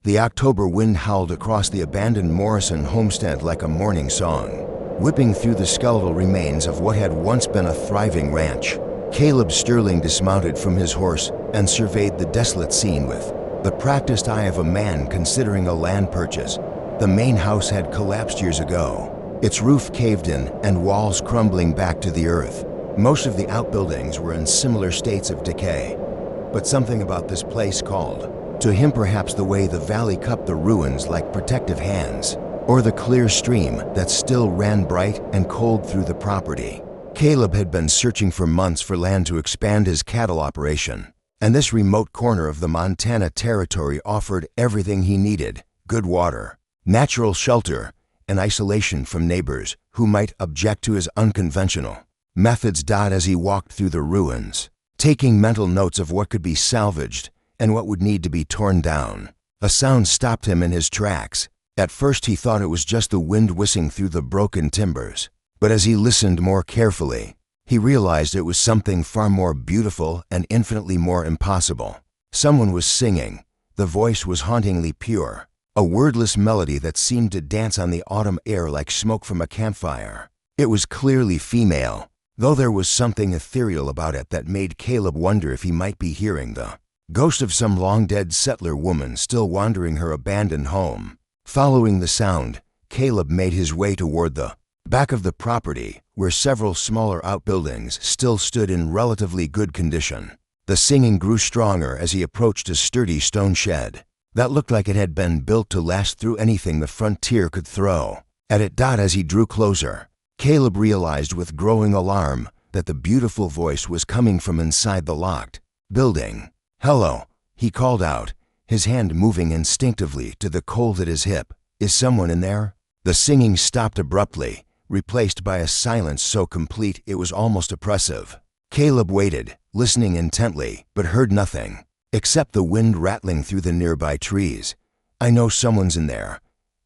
The October wind howled across the abandoned Morrison homestead like a mourning song, whipping through the skeletal remains of what had once been a thriving ranch. Caleb Sterling dismounted from his horse and surveyed the desolate scene with the practiced eye of a man considering a land purchase. The main house had collapsed years ago, its roof caved in and walls crumbling back to the earth. Most of the outbuildings were in similar states of decay, but something about this place called to him, perhaps the way the valley cupped the ruins like protective hands, or the clear stream that still ran bright and cold through the property. Caleb had been searching for months for land to expand his cattle operation, and this remote corner of the Montana Territory offered everything he needed: good water, natural shelter, and isolation from neighbors who might object to his unconventional methods. As he walked through the ruins, taking mental notes of what could be salvaged and what would need to be torn down, a sound stopped him in his tracks. At first he thought it was just the wind whistling through the broken timbers, but as he listened more carefully, he realized it was something far more beautiful and infinitely more impossible. Someone was singing. The voice was hauntingly pure, a wordless melody that seemed to dance on the autumn air like smoke from a campfire. It was clearly female, though there was something ethereal about it that made Caleb wonder if he might be hearing the ghost of some long-dead settler woman still wandering her abandoned home. Following the sound, Caleb made his way toward the back of the property, where several smaller outbuildings still stood in relatively good condition. The singing grew stronger as he approached a sturdy stone shed that looked like it had been built to last through anything the frontier could throw at it. As he drew closer, Caleb realized with growing alarm that the beautiful voice was coming from inside the locked building. "Hello," he called out, his hand moving instinctively to the cold at his hip. "Is someone in there?" The singing stopped abruptly, replaced by a silence so complete it was almost oppressive. Caleb waited, listening intently, but heard nothing, except the wind rattling through the nearby trees. "I know someone's in there,"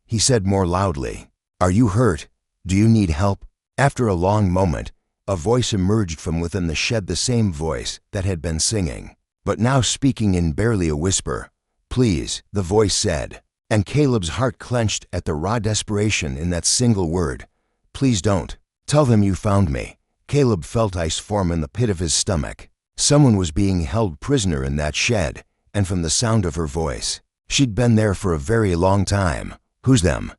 he said more loudly. "Are you hurt? Do you need help?" After a long moment, a voice emerged from within the shed, the same voice that had been singing, but now speaking in barely a whisper. "Please," the voice said, and Caleb's heart clenched at the raw desperation in that single word. "Please don't. Tell them you found me." Caleb felt ice form in the pit of his stomach. Someone was being held prisoner in that shed, and from the sound of her voice, she'd been there for a very long time. "Who's them?"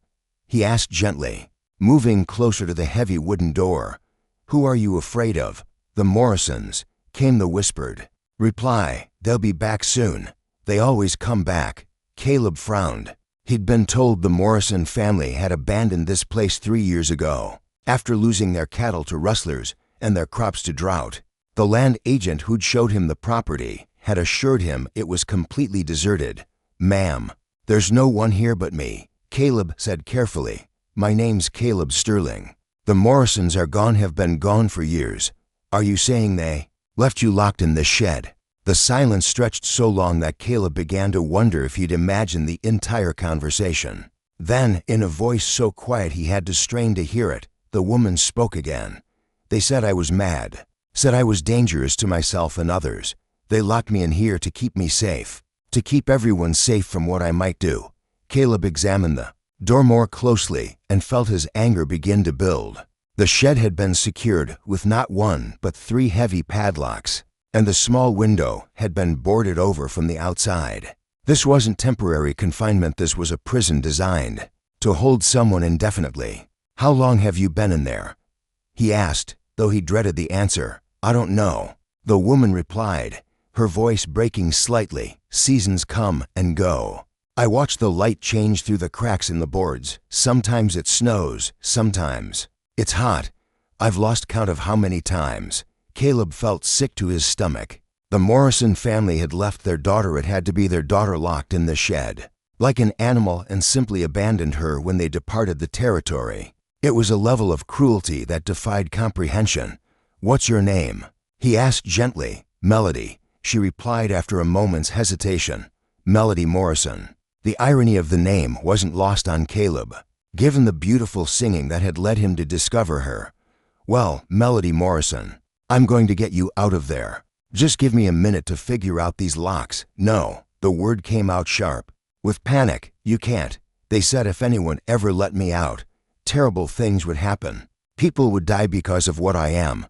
he asked gently, moving closer to the heavy wooden door. "Who are you afraid of?" "The Morrisons," came the whispered reply. "They'll be back soon. They always come back." Caleb frowned. He'd been told the Morrison family had abandoned this place 3 years ago, after losing their cattle to rustlers and their crops to drought. The land agent who'd showed him the property had assured him it was completely deserted. "Ma'am, there's no one here but me," Caleb said carefully. "My name's Caleb Sterling. The Morrisons are gone, have been gone for years. Are you saying they left you locked in this shed?" The silence stretched so long that Caleb began to wonder if he'd imagined the entire conversation. Then, in a voice so quiet he had to strain to hear it, the woman spoke again. "They said I was mad, said I was dangerous to myself and others. They locked me in here to keep me safe, to keep everyone safe from what I might do." Caleb examined the door more closely and felt his anger begin to build. The shed had been secured with not one but 3 heavy padlocks, and the small window had been boarded over from the outside. This wasn't temporary confinement, this was a prison designed to hold someone indefinitely. "How long have you been in there?" he asked, though he dreaded the answer. "I don't know," the woman replied, her voice breaking slightly. "Seasons come and go. I watch the light change through the cracks in the boards. Sometimes it snows, sometimes it's hot. I've lost count of how many times." Caleb felt sick to his stomach. The Morrison family had left their daughter. It had to be their daughter locked in the shed, like an animal, and simply abandoned her when they departed the territory. It was a level of cruelty that defied comprehension. "What's your name?" he asked gently. "Melody," she replied after a moment's hesitation. "Melody Morrison." The irony of the name wasn't lost on Caleb, given the beautiful singing that had led him to discover her. "Well, Melody Morrison, I'm going to get you out of there. Just give me a minute to figure out these locks." "No," the word came out sharp. With panic, "You can't. They said if anyone ever let me out, terrible things would happen. People would die because of what I am.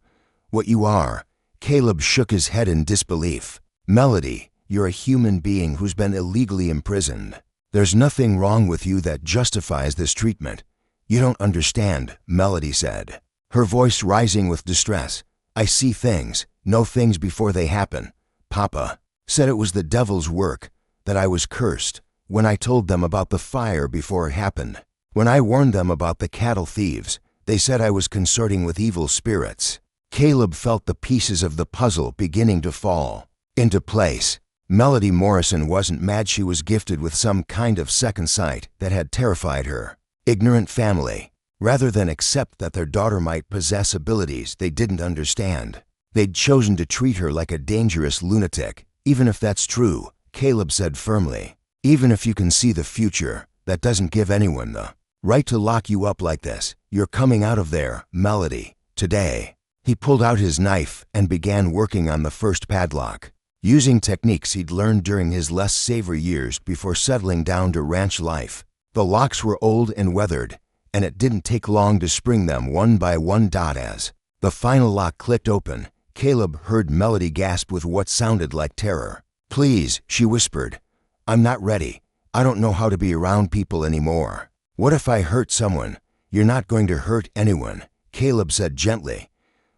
What you are." Caleb shook his head in disbelief. "Melody, you're a human being who's been illegally imprisoned. There's nothing wrong with you that justifies this treatment." "You don't understand," Melody said, her voice rising with distress. "I see things, know things before they happen. Papa said it was the devil's work, that I was cursed, when I told them about the fire before it happened. When I warned them about the cattle thieves, they said I was consorting with evil spirits." Caleb felt the pieces of the puzzle beginning to fall into place. Melody Morrison wasn't mad she was gifted with some kind of second sight that had terrified her ignorant family. Rather than accept that their daughter might possess abilities they didn't understand, they'd chosen to treat her like a dangerous lunatic. "Even if that's true," Caleb said firmly, "even if you can see the future, that doesn't give anyone the right to lock you up like this. You're coming out of there, Melody, today." He pulled out his knife and began working on the first padlock, using techniques he'd learned during his less savory years before settling down to ranch life. The locks were old and weathered, and it didn't take long to spring them one by one. As the final lock clicked open, Caleb heard Melody gasp with what sounded like terror. "Please," she whispered. "I'm not ready. I don't know how to be around people anymore." "What if I hurt someone?" "You're not going to hurt anyone," Caleb said gently.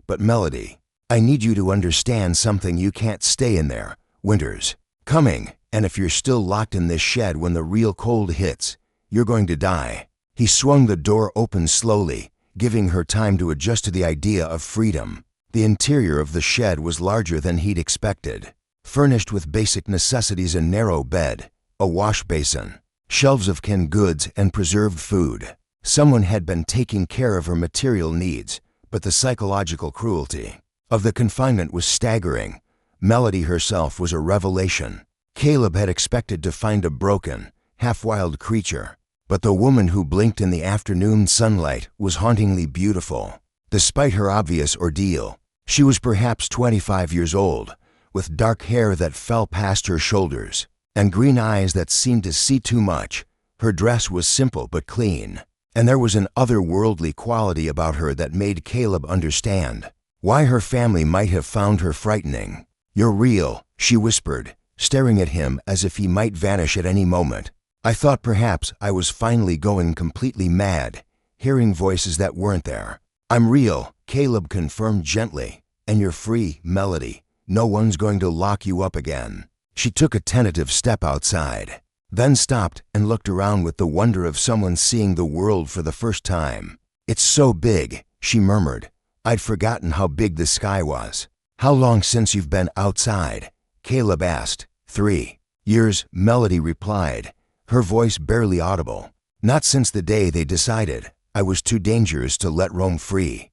"But Melody, I need you to understand something. You can't stay in there. Winter's coming, and if you're still locked in this shed when the real cold hits, you're going to die." He swung the door open slowly, giving her time to adjust to the idea of freedom. The interior of the shed was larger than he'd expected, furnished with basic necessities: a narrow bed, a wash basin, shelves of canned goods and preserved food. Someone had been taking care of her material needs, but the psychological cruelty of the confinement was staggering. Melody herself was a revelation. Caleb had expected to find a broken, half-wild creature, but the woman who blinked in the afternoon sunlight was hauntingly beautiful. Despite her obvious ordeal, she was perhaps 25 years old, with dark hair that fell past her shoulders, and green eyes that seemed to see too much. Her dress was simple but clean, and there was an otherworldly quality about her that made Caleb understand why her family might have found her frightening. "You're real," she whispered, staring at him as if he might vanish at any moment. "I thought perhaps I was finally going completely mad, hearing voices that weren't there." "I'm real," Caleb confirmed gently. "And you're free, Melody. No one's going to lock you up again." She took a tentative step outside, then stopped and looked around with the wonder of someone seeing the world for the first time. "It's so big," she murmured. "I'd forgotten how big the sky was." "How long since you've been outside?" Caleb asked. 3 years, Melody replied, her voice barely audible. "Not since the day they decided I was too dangerous to let roam free."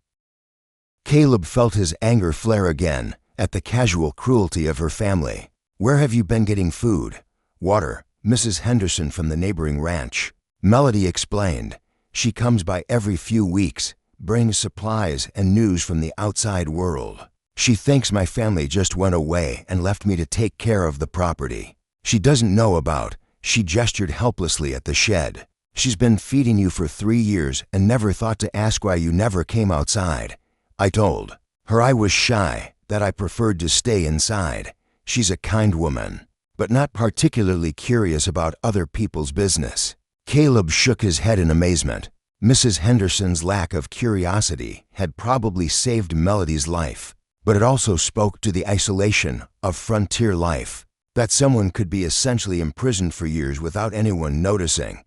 Caleb felt his anger flare again at the casual cruelty of her family. "Where have you been getting food?" "Water, Mrs. Henderson from the neighboring ranch," Melody explained. "She comes by every few weeks, brings supplies and news from the outside world. She thinks my family just went away and left me to take care of the property. She doesn't know about," she gestured helplessly at the shed. "She's been feeding you for 3 years and never thought to ask why you never came outside." I told her I was shy, that I preferred to stay inside. She's a kind woman, but not particularly curious about other people's business. Caleb shook his head in amazement. Mrs. Henderson's lack of curiosity had probably saved Melody's life, but it also spoke to the isolation of frontier life, that someone could be essentially imprisoned for years without anyone noticing.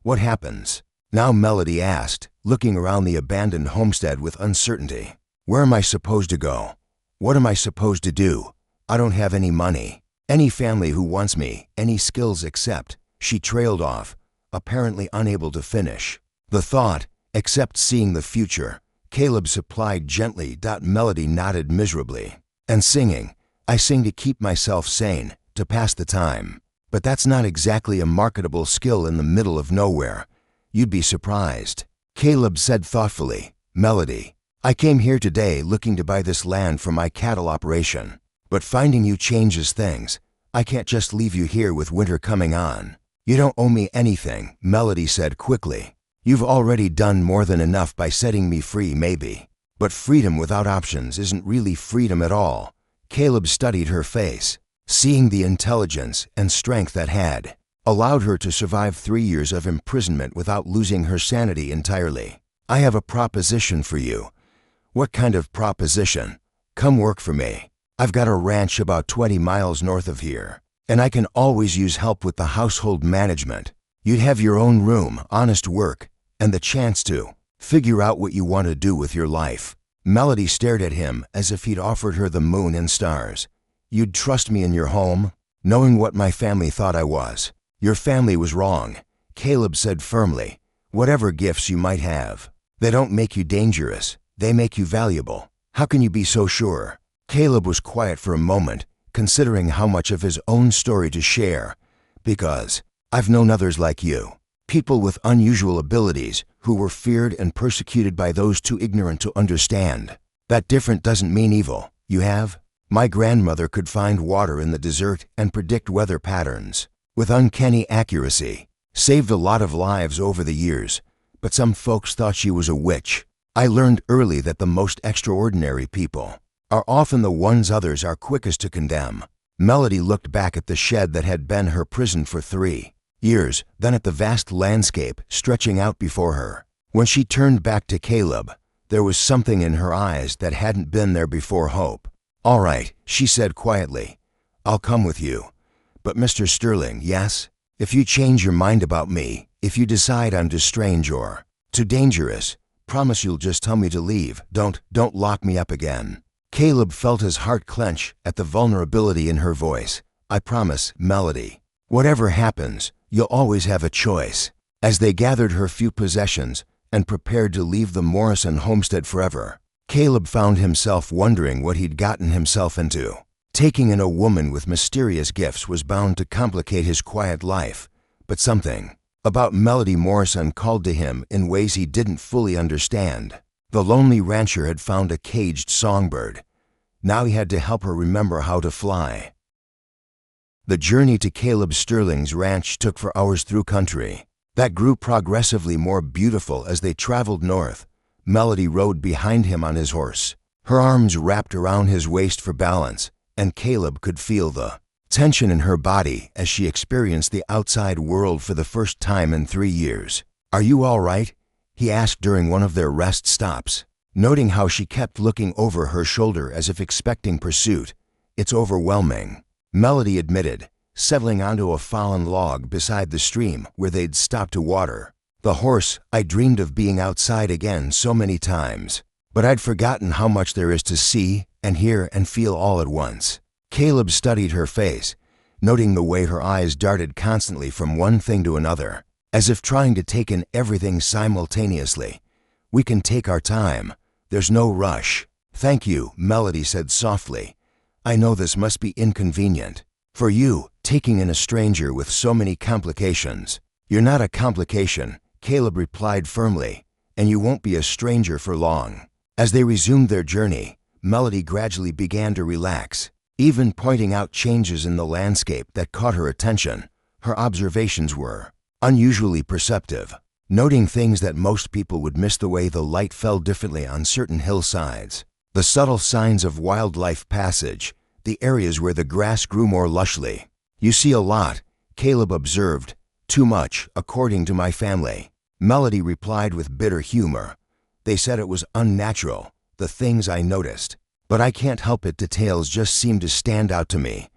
"What happens now?" Melody asked, looking around the abandoned homestead with uncertainty. "Where am I supposed to go? What am I supposed to do? I don't have any money, any family who wants me, any skills except," she trailed off, apparently unable to finish. "The thought, except seeing the future," Caleb supplied gently. Melody nodded miserably. "And singing. I sing to keep myself sane, to pass the time. But that's not exactly a marketable skill in the middle of nowhere. You'd be surprised." Caleb said thoughtfully, "Melody, I came here today looking to buy this land for my cattle operation. But finding you changes things. I can't just leave you here with winter coming on. You don't owe me anything, Melody said quickly. You've already done more than enough by setting me free, maybe. But freedom without options isn't really freedom at all. Caleb studied her face, seeing the intelligence and strength that had allowed her to survive 3 years of imprisonment without losing her sanity entirely. I have a proposition for you. What kind of proposition? Come work for me. I've got a ranch about 20 miles north of here, and I can always use help with the household management. You'd have your own room, honest work, and the chance to figure out what you want to do with your life. Melody stared at him as if he'd offered her the moon and stars. You'd trust me in your home, knowing what my family thought I was. Your family was wrong, Caleb said firmly. Whatever gifts you might have, they don't make you dangerous, they make you valuable. How can you be so sure? Caleb was quiet for a moment, considering how much of his own story to share. Because I've known others like you, people with unusual abilities who were feared and persecuted by those too ignorant to understand. That different doesn't mean evil. You have? My grandmother could find water in the desert and predict weather patterns with uncanny accuracy. Saved a lot of lives over the years, but some folks thought she was a witch. I learned early that the most extraordinary people are often the ones others are quickest to condemn. Melody looked back at the shed that had been her prison for 3 years, then at the vast landscape stretching out before her. When she turned back to Caleb, there was something in her eyes that hadn't been there before. Hope. All right, she said quietly. I'll come with you. But Mr. Sterling, yes? If you change your mind about me, if you decide I'm too strange or too dangerous, promise you'll just tell me to leave. Don't lock me up again. Caleb felt his heart clench at the vulnerability in her voice. I promise, Melody. Whatever happens, you'll always have a choice. As they gathered her few possessions and prepared to leave the Morrison homestead forever, Caleb found himself wondering what he'd gotten himself into. Taking in a woman with mysterious gifts was bound to complicate his quiet life, but something about Melody Morrison called to him in ways he didn't fully understand. The lonely rancher had found a caged songbird. Now he had to help her remember how to fly. The journey to Caleb Sterling's ranch took for hours through country that grew progressively more beautiful as they traveled north. Melody rode behind him on his horse, her arms wrapped around his waist for balance, and Caleb could feel the tension in her body as she experienced the outside world for the first time in 3 years. Are you all right? He asked during one of their rest stops, noting how she kept looking over her shoulder as if expecting pursuit. It's overwhelming, Melody admitted, settling onto a fallen log beside the stream where they'd stopped to water. The horse, I dreamed of being outside again so many times, but I'd forgotten how much there is to see and hear and feel all at once. Caleb studied her face, noting the way her eyes darted constantly from one thing to another, as if trying to take in everything simultaneously. We can take our time. There's no rush. Thank you, Melody said softly. I know this must be inconvenient for you, taking in a stranger with so many complications. You're not a complication, Caleb replied firmly, and you won't be a stranger for long. As they resumed their journey, Melody gradually began to relax, even pointing out changes in the landscape that caught her attention. Her observations were unusually perceptive, noting things that most people would miss: the way the light fell differently on certain hillsides, the subtle signs of wildlife passage, the areas where the grass grew more lushly. You see a lot, Caleb observed. Too much, according to my family, Melody replied with bitter humor. They said it was unnatural, the things I noticed. But I can't help it, details just seem to stand out to me.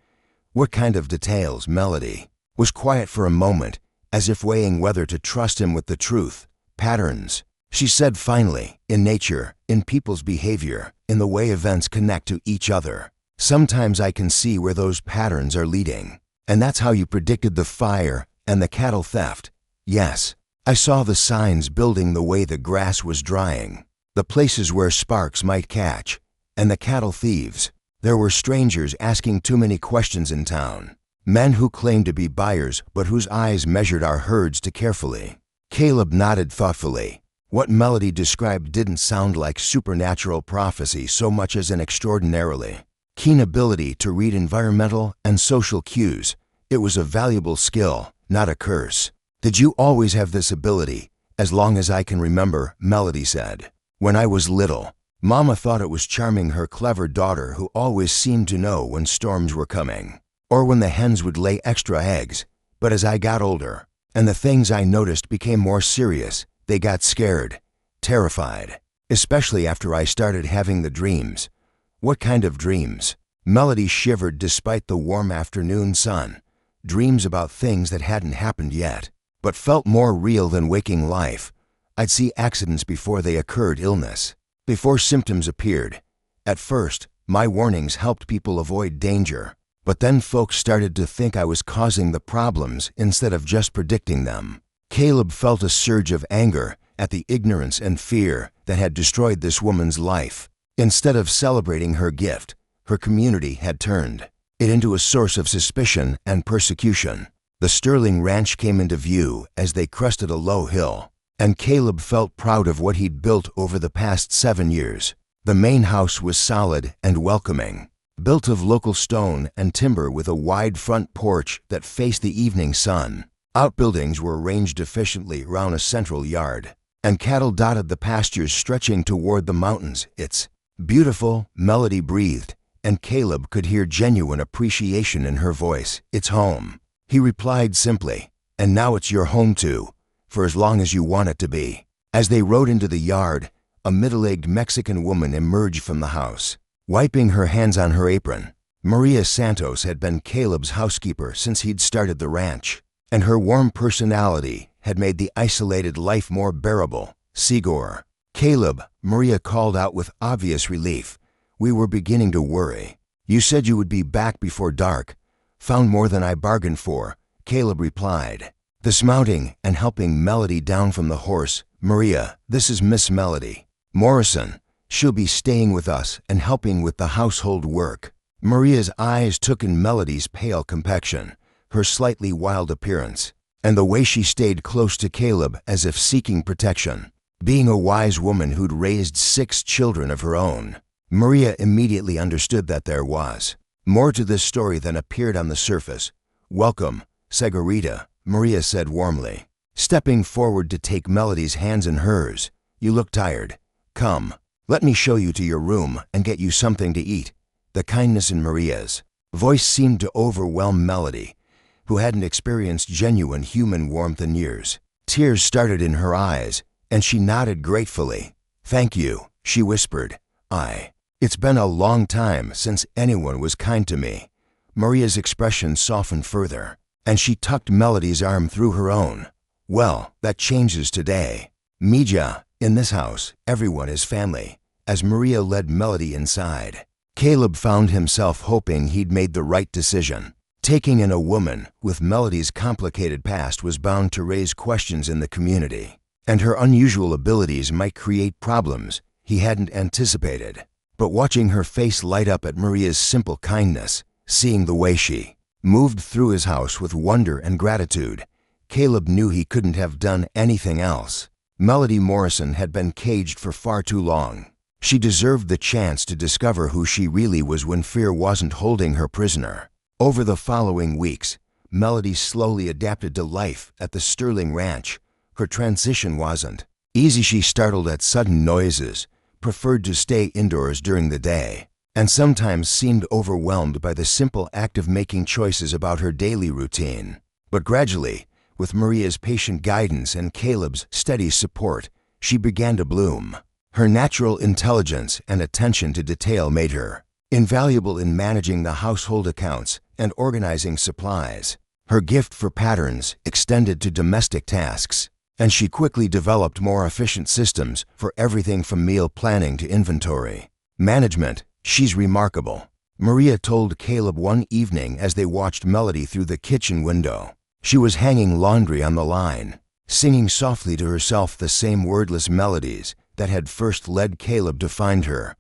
What kind of details? Melody was quiet for a moment, as if weighing whether to trust him with the truth. Patterns, she said finally, in nature, in people's behavior, in the way events connect to each other. Sometimes I can see where those patterns are leading. And that's how you predicted the fire and the cattle theft. Yes, I saw the signs building, the way the grass was drying, the places where sparks might catch, and the cattle thieves. There were strangers asking too many questions in town, men who claimed to be buyers but whose eyes measured our herds too carefully. Caleb nodded thoughtfully. What Melody described didn't sound like supernatural prophecy so much as an extraordinarily keen ability to read environmental and social cues. It was a valuable skill, not a curse. Did you always have this ability? As long as I can remember, Melody said. When I was little, Mama thought it was charming her clever daughter who always seemed to know when storms were coming, or when the hens would lay extra eggs. But as I got older, and the things I noticed became more serious, they got scared, terrified, especially after I started having the dreams. What kind of dreams? Melody shivered despite the warm afternoon sun. Dreams about things that hadn't happened yet, but felt more real than waking life. I'd see accidents before they occurred, illness, before symptoms appeared. At first, my warnings helped people avoid danger, but then folks started to think I was causing the problems instead of just predicting them. Caleb felt a surge of anger at the ignorance and fear that had destroyed this woman's life. Instead of celebrating her gift, her community had turned it into a source of suspicion and persecution. The Sterling Ranch came into view as they crested a low hill, and Caleb felt proud of what he'd built over the past 7 years. The main house was solid and welcoming, built of local stone and timber with a wide front porch that faced the evening sun. Outbuildings were arranged efficiently around a central yard, and cattle dotted the pastures stretching toward the mountains. It's beautiful, Melody breathed, and Caleb could hear genuine appreciation in her voice. It's home, he replied simply, and now it's your home too, for as long as you want it to be. As they rode into the yard, a middle-aged Mexican woman emerged from the house, wiping her hands on her apron. Maria Santos had been Caleb's housekeeper since he'd started the ranch, and her warm personality had made the isolated life more bearable. Sigor. Caleb, Maria called out with obvious relief. We were beginning to worry. You said you would be back before dark. Found more than I bargained for, Caleb replied, dismounting and helping Melody down from the horse. Maria, this is Miss Melody Morrison. She'll be staying with us and helping with the household work. Maria's eyes took in Melody's pale complexion, her slightly wild appearance, and the way she stayed close to Caleb as if seeking protection. Being a wise woman who'd raised 6 children of her own, Maria immediately understood that there was more to this story than appeared on the surface. Welcome, Segurita, Maria said warmly, stepping forward to take Melody's hands in hers. You look tired. Come, let me show you to your room and get you something to eat. The kindness in Maria's voice seemed to overwhelm Melody, who hadn't experienced genuine human warmth in years. Tears started in her eyes, and she nodded gratefully. Thank you, she whispered. It's been a long time since anyone was kind to me. Maria's expression softened further, and she tucked Melody's arm through her own. Well, that changes today. Mija, in this house, everyone is family. As Maria led Melody inside, Caleb found himself hoping he'd made the right decision. Taking in a woman with Melody's complicated past was bound to raise questions in the community, and her unusual abilities might create problems he hadn't anticipated. But watching her face light up at Maria's simple kindness, seeing the way she moved through his house with wonder and gratitude, Caleb knew he couldn't have done anything else. Melody Morrison had been caged for far too long. She deserved the chance to discover who she really was when fear wasn't holding her prisoner. Over the following weeks, Melody slowly adapted to life at the Sterling Ranch. Her transition wasn't easy. She startled at sudden noises, preferred to stay indoors during the day, and sometimes seemed overwhelmed by the simple act of making choices about her daily routine. But gradually, with Maria's patient guidance and Caleb's steady support, she began to bloom. Her natural intelligence and attention to detail made her invaluable in managing the household accounts and organizing supplies. Her gift for patterns extended to domestic tasks, and she quickly developed more efficient systems for everything from meal planning to inventory management. She's remarkable, Maria told Caleb one evening as they watched Melody through the kitchen window. She was hanging laundry on the line, singing softly to herself the same wordless melodies that had first led Caleb to find her.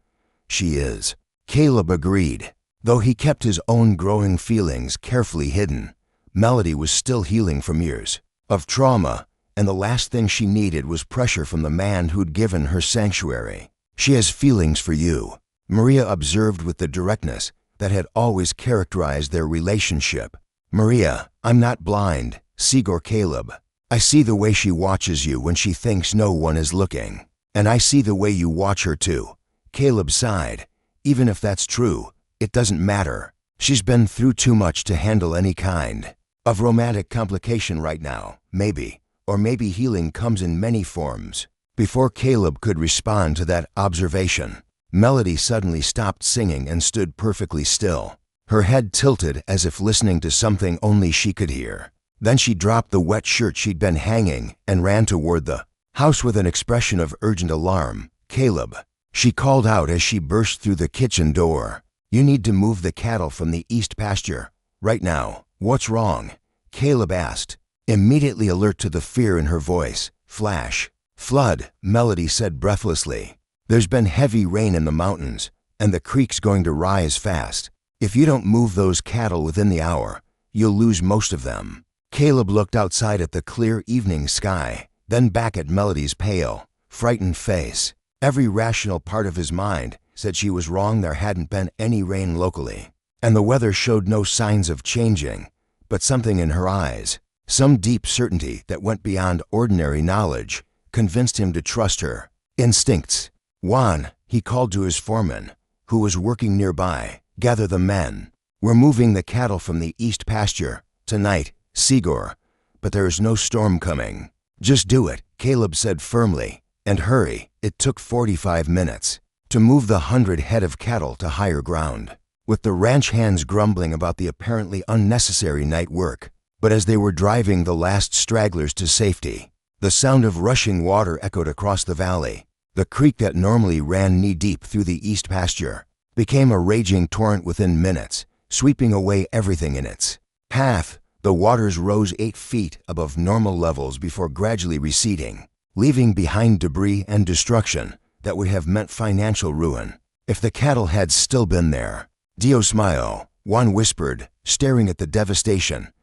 She is. Caleb agreed. Though he kept his own growing feelings carefully hidden, Melody was still healing from years of trauma, and the last thing she needed was pressure from the man who'd given her sanctuary. She has feelings for you, Maria observed with the directness that had always characterized their relationship. Maria, I'm not blind, Sigor Caleb. I see the way she watches you when she thinks no one is looking. And I see the way you watch her too. Caleb sighed. Even if that's true, it doesn't matter. She's been through too much to handle any kind of romantic complication right now, maybe. Or maybe healing comes in many forms. Before Caleb could respond to that observation, Melody suddenly stopped singing and stood perfectly still, her head tilted as if listening to something only she could hear. Then she dropped the wet shirt she'd been hanging and ran toward the house with an expression of urgent alarm. Caleb, she called out as she burst through the kitchen door. You need to move the cattle from the east pasture. Right now. What's wrong? Caleb asked, immediately alert to the fear in her voice. Flash. Flood, Melody said breathlessly. There's been heavy rain in the mountains, and the creek's going to rise fast. If you don't move those cattle within the hour, you'll lose most of them. Caleb looked outside at the clear evening sky, then back at Melody's pale, frightened face. Every rational part of his mind said she was wrong. There hadn't been any rain locally, and the weather showed no signs of changing, but something in her eyes, some deep certainty that went beyond ordinary knowledge, convinced him to trust her instincts. Juan, he called to his foreman, who was working nearby, gather the men. We're moving the cattle from the east pasture tonight, Sigor, but there is no storm coming. Just do it, Caleb said firmly, and hurry. It took 45 minutes to move the 100 head of cattle to higher ground, with the ranch hands grumbling about the apparently unnecessary night work. But as they were driving the last stragglers to safety, the sound of rushing water echoed across the valley. The creek that normally ran knee-deep through the east pasture became a raging torrent within minutes, sweeping away everything in its path. The waters rose 8 feet above normal levels before gradually receding, leaving behind debris and destruction that would have meant financial ruin if the cattle had still been there. Dios mío, Juan whispered, staring at the devastation.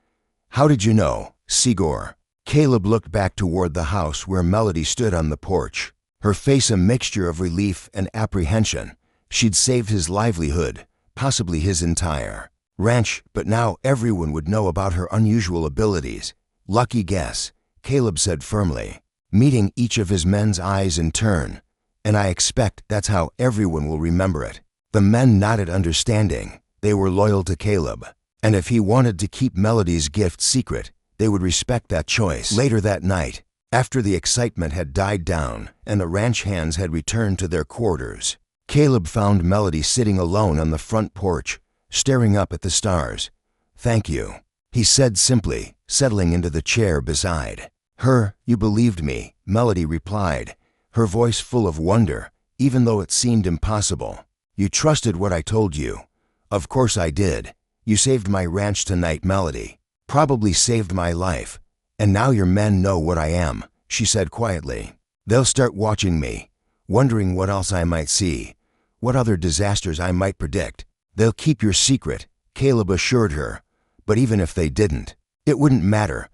How did you know, Sigor? Caleb looked back toward the house where Melody stood on the porch, her face a mixture of relief and apprehension. She'd saved his livelihood, possibly his entire ranch, but now everyone would know about her unusual abilities. Lucky guess, Caleb said firmly, meeting each of his men's eyes in turn. And I expect that's how everyone will remember it. The men nodded understanding. They were loyal to Caleb, and if he wanted to keep Melody's gift secret, they would respect that choice. Later that night, after the excitement had died down and the ranch hands had returned to their quarters, Caleb found Melody sitting alone on the front porch, staring up at the stars. Thank you, he said simply, settling into the chair beside her. You believed me, Melody replied, her voice full of wonder, even though it seemed impossible. You trusted what I told you. Of course I did. You saved my ranch tonight, Melody. Probably saved my life. And now your men know what I am, she said quietly. They'll start watching me, wondering what else I might see, what other disasters I might predict. They'll keep your secret, Caleb assured her. But even if they didn't, it wouldn't matter.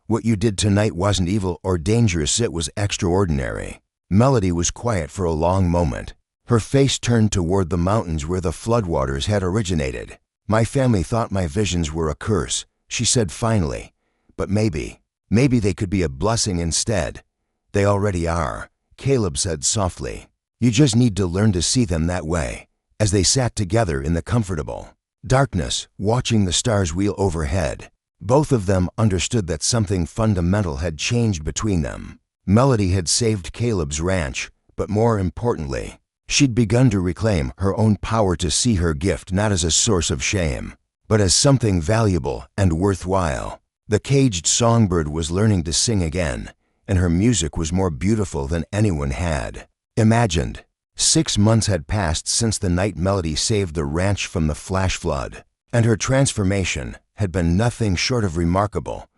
What you did tonight wasn't evil or dangerous, it was extraordinary. Melody was quiet for a long moment. Her face turned toward the mountains where the floodwaters had originated. My family thought my visions were a curse, she said finally. But maybe they could be a blessing instead. They already are, Caleb said softly. You just need to learn to see them that way. As they sat together in the comfortable darkness, watching the stars wheel overhead, both of them understood that something fundamental had changed between them. Melody had saved Caleb's ranch, but more importantly, she'd begun to reclaim her own power to see her gift not as a source of shame, but as something valuable and worthwhile. The caged songbird was learning to sing again, and her music was more beautiful than anyone had imagined. 6 months had passed since the night Melody saved the ranch from the flash flood, and her transformation had been nothing short of remarkable.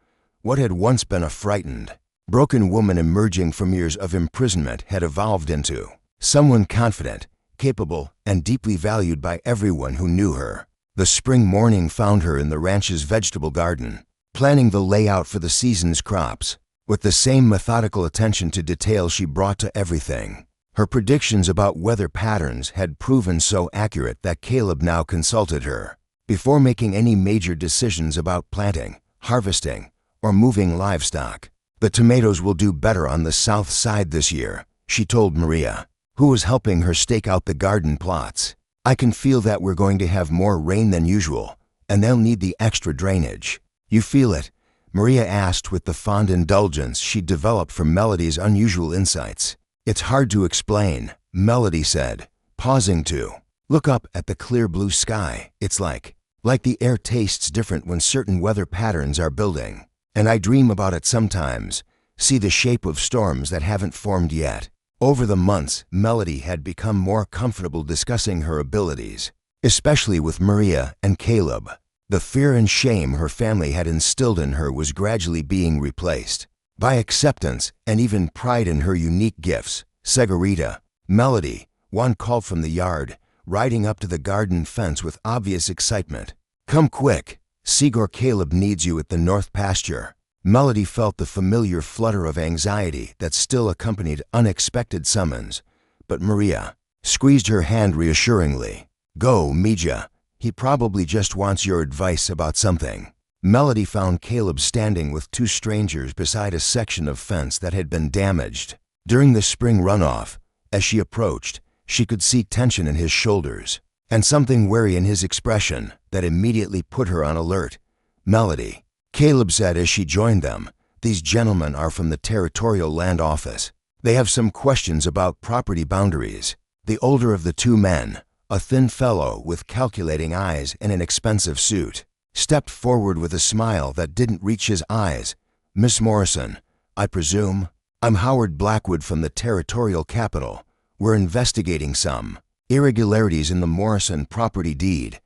What had once been a frightened, broken woman emerging from years of imprisonment had evolved into someone confident, capable, and deeply valued by everyone who knew her. The spring morning found her in the ranch's vegetable garden, planning the layout for the season's crops, with the same methodical attention to detail she brought to everything. Her predictions about weather patterns had proven so accurate that Caleb now consulted her before making any major decisions about planting, harvesting, or moving livestock. The tomatoes will do better on the south side this year, she told Maria, who was helping her stake out the garden plots. I can feel that we're going to have more rain than usual, and they'll need the extra drainage. You feel it? Maria asked with the fond indulgence she'd developed from Melody's unusual insights. It's hard to explain, Melody said, pausing to look up at the clear blue sky. It's like the air tastes different when certain weather patterns are building. And I dream about it sometimes, see the shape of storms that haven't formed yet. Over the months, Melody had become more comfortable discussing her abilities, especially with Maria and Caleb. The fear and shame her family had instilled in her was gradually being replaced by acceptance and even pride in her unique gifts. Segarita, Melody, one called from the yard, riding up to the garden fence with obvious excitement. Come quick, Segor Caleb needs you at the north pasture. Melody felt the familiar flutter of anxiety that still accompanied unexpected summons, but Maria squeezed her hand reassuringly. Go, Mija. He probably just wants your advice about something. Melody found Caleb standing with two strangers beside a section of fence that had been damaged during the spring runoff. As she approached, she could see tension in his shoulders and something wary in his expression that immediately put her on alert. Melody, Caleb said as she joined them, these gentlemen are from the Territorial Land Office. They have some questions about property boundaries. The older of the two men, a thin fellow with calculating eyes and an expensive suit, stepped forward with a smile that didn't reach his eyes. Miss Morrison, I presume? I'm Howard Blackwood from the Territorial Capital. We're investigating some irregularities in the Morrison property deed.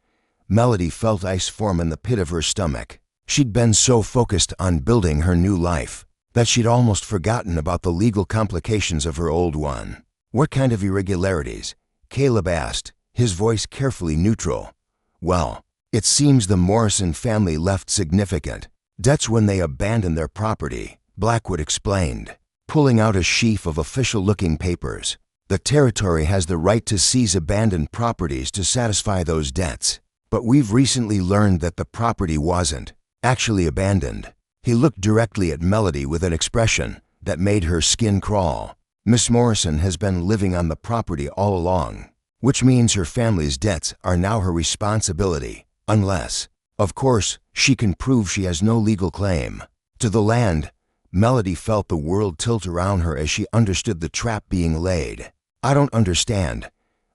Melody felt ice form in the pit of her stomach. She'd been so focused on building her new life that she'd almost forgotten about the legal complications of her old one. What kind of irregularities? Caleb asked, his voice carefully neutral. Well, it seems the Morrison family left significant debts when they abandoned their property, Blackwood explained, pulling out a sheaf of official-looking papers. The territory has the right to seize abandoned properties to satisfy those debts, but we've recently learned that the property wasn't actually abandoned. He looked directly at Melody with an expression that made her skin crawl. Miss Morrison has been living on the property all along, which means her family's debts are now her responsibility, unless, of course, she can prove she has no legal claim to the land. Melody felt the world tilt around her as she understood the trap being laid. I don't understand.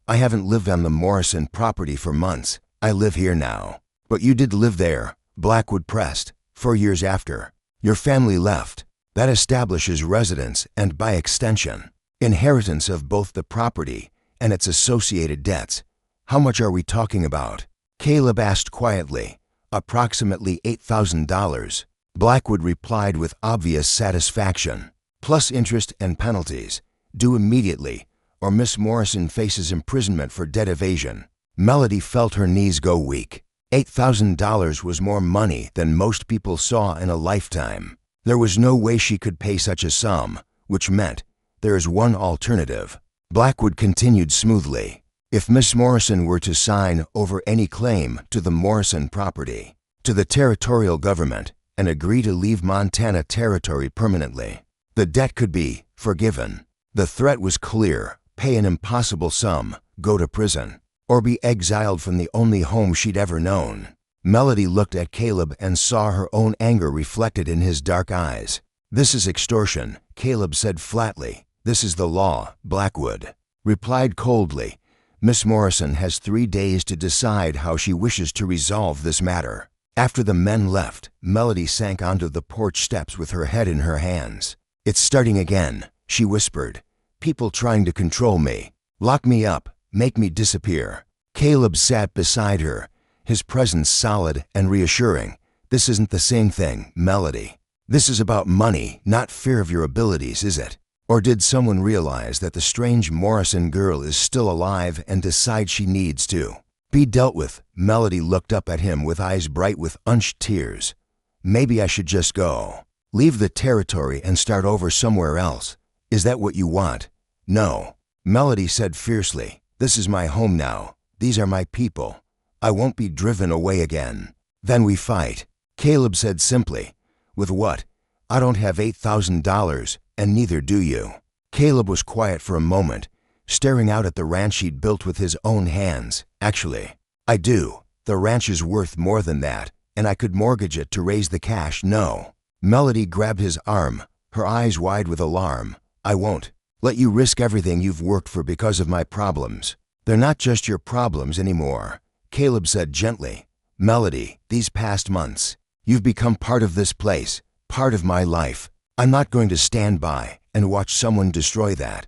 I haven't lived on the Morrison property for months. I live here now. But you did live there, Blackwood pressed, 4 years after your family left. That establishes residence and, by extension, inheritance of both the property and its associated debts. How much are we talking about? Caleb asked quietly. Approximately $8,000. Blackwood replied with obvious satisfaction. Plus interest and penalties, due immediately, or Miss Morrison faces imprisonment for debt evasion. Melody felt her knees go weak. $8,000 was more money than most people saw in a lifetime. There was no way she could pay such a sum, which meant there is one alternative. Blackwood continued smoothly. If Miss Morrison were to sign over any claim to the Morrison property, to the territorial government, and agree to leave Montana Territory permanently, the debt could be forgiven. The threat was clear: pay an impossible sum, go to prison, or be exiled from the only home she'd ever known. Melody looked at Caleb and saw her own anger reflected in his dark eyes. This is extortion, Caleb said flatly. This is the law, Blackwood replied coldly. Miss Morrison has 3 days to decide how she wishes to resolve this matter. After the men left, Melody sank onto the porch steps with her head in her hands. It's starting again, she whispered. People trying to control me. Lock me up, make me disappear. Caleb sat beside her, his presence solid and reassuring. This isn't the same thing, Melody. This is about money, not fear of your abilities, is it? Or did someone realize that the strange Morrison girl is still alive and decide she needs to be dealt with? Melody looked up at him with eyes bright with unshed tears. Maybe I should just go. Leave the territory and start over somewhere else. Is that what you want? No. Melody said fiercely. This is my home now. These are my people. I won't be driven away again. Then we fight. Caleb said simply. With what? I don't have $8,000, and neither do you. Caleb was quiet for a moment, staring out at the ranch he'd built with his own hands. Actually, I do. The ranch is worth more than that, and I could mortgage it to raise the cash. No. Melody grabbed his arm, her eyes wide with alarm. I won't let you risk everything you've worked for because of my problems. They're not just your problems anymore, Caleb said gently. Melody, these past months, you've become part of this place, part of my life. I'm not going to stand by and watch someone destroy that.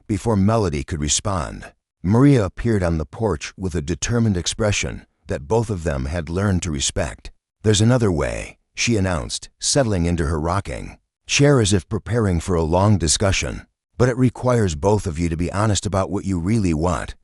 Before Melody could respond, Maria appeared on the porch with a determined expression that both of them had learned to respect. There's another way, she announced, settling into her rocking chair as if preparing for a long discussion. But it requires both of you to be honest about what you really want.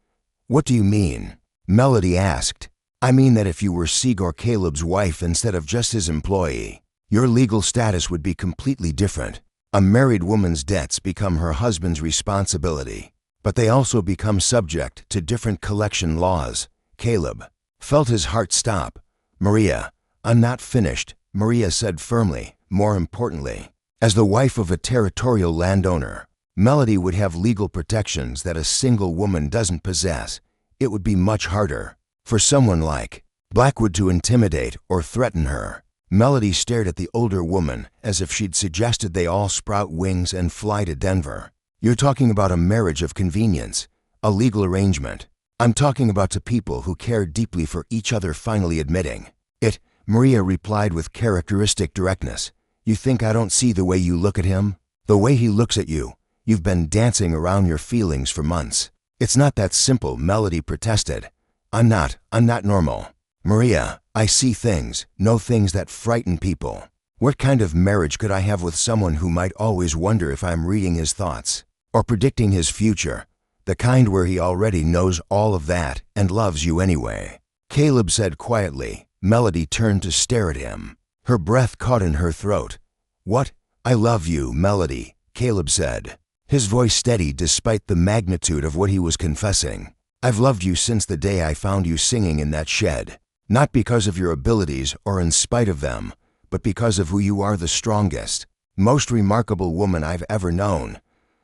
What do you mean? Melody asked. I mean that if you were Sigor Caleb's wife instead of just his employee, your legal status would be completely different. A married woman's debts become her husband's responsibility, but they also become subject to different collection laws. Caleb felt his heart stop. Maria, I'm not finished, Maria said firmly. More importantly, as the wife of a territorial landowner, Melody would have legal protections that a single woman doesn't possess. It would be much harder for someone like Blackwood to intimidate or threaten her. Melody stared at the older woman as if she'd suggested they all sprout wings and fly to Denver. You're talking about a marriage of convenience, a legal arrangement. I'm talking about two people who care deeply for each other finally admitting it. Maria replied with characteristic directness. You think I don't see the way you look at him? The way he looks at you? You've been dancing around your feelings for months. It's not that simple, Melody protested. I'm not normal. Maria, I see things, know things that frighten people. What kind of marriage could I have with someone who might always wonder if I'm reading his thoughts or predicting his future? The kind where he already knows all of that and loves you anyway. Caleb said quietly. Melody turned to stare at him. Her breath caught in her throat. What? I love you, Melody, Caleb said, his voice steady despite the magnitude of what he was confessing. I've loved you since the day I found you singing in that shed. Not because of your abilities or in spite of them, but because of who you are, the strongest, most remarkable woman I've ever known.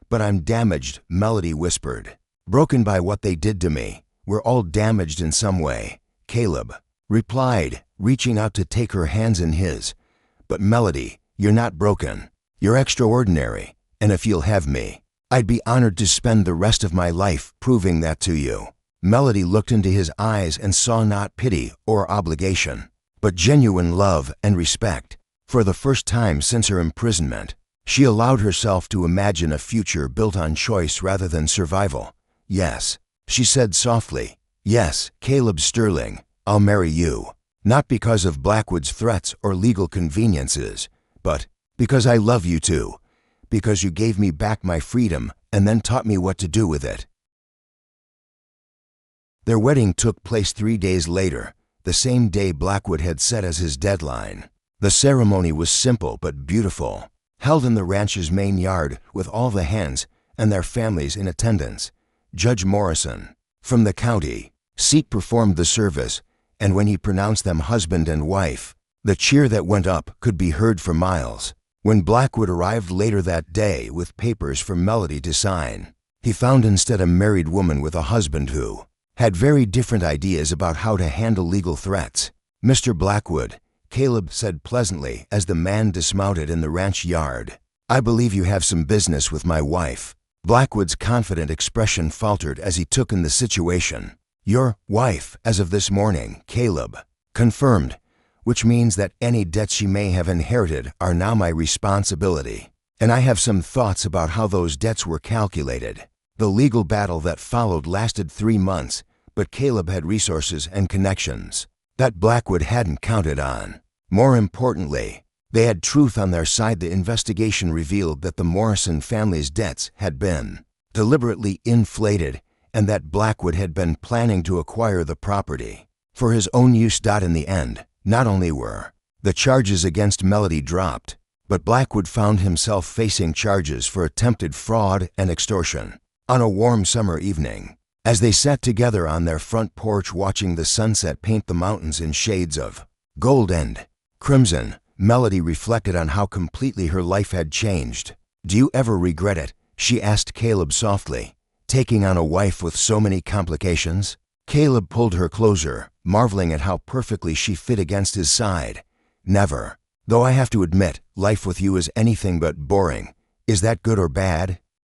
But I'm damaged, Melody whispered. Broken by what they did to me. We're all damaged in some way, Caleb replied, reaching out to take her hands in his. But Melody, you're not broken. You're extraordinary, and if you'll have me, I'd be honored to spend the rest of my life proving that to you. Melody looked into his eyes and saw not pity or obligation, but genuine love and respect. For the first time since her imprisonment, she allowed herself to imagine a future built on choice rather than survival. Yes, she said softly. Yes, Caleb Sterling, I'll marry you. Not because of Blackwood's threats or legal conveniences, but because I love you too. Because you gave me back my freedom and then taught me what to do with it. Their wedding took place 3 days later, the same day Blackwood had set as his deadline. The ceremony was simple but beautiful, held in the ranch's main yard with all the hens and their families in attendance. Judge Morrison, from the county seat, performed the service, and when he pronounced them husband and wife, the cheer that went up could be heard for miles. When Blackwood arrived later that day with papers for Melody to sign, he found instead a married woman with a husband who had very different ideas about how to handle legal threats. Mr. Blackwood, Caleb said pleasantly as the man dismounted in the ranch yard. I believe you have some business with my wife. Blackwood's confident expression faltered as he took in the situation. Your wife, as of this morning, Caleb confirmed, which means that any debts she may have inherited are now my responsibility. And I have some thoughts about how those debts were calculated. The legal battle that followed lasted 3 months, but Caleb had resources and connections that Blackwood hadn't counted on. More importantly, they had truth on their side. The investigation revealed that the Morrison family's debts had been deliberately inflated and that Blackwood had been planning to acquire the property for his own use. In the end, not only were the charges against Melody dropped, but Blackwood found himself facing charges for attempted fraud and extortion. On a warm summer evening, as they sat together on their front porch watching the sunset paint the mountains in shades of gold and crimson, Melody reflected on how completely her life had changed. "Do you ever regret it?" she asked Caleb softly. "Taking on a wife with so many complications?" Caleb pulled her closer, marveling at how perfectly she fit against his side. "Never. Though I have to admit, life with you is anything but boring. Is that good or bad?"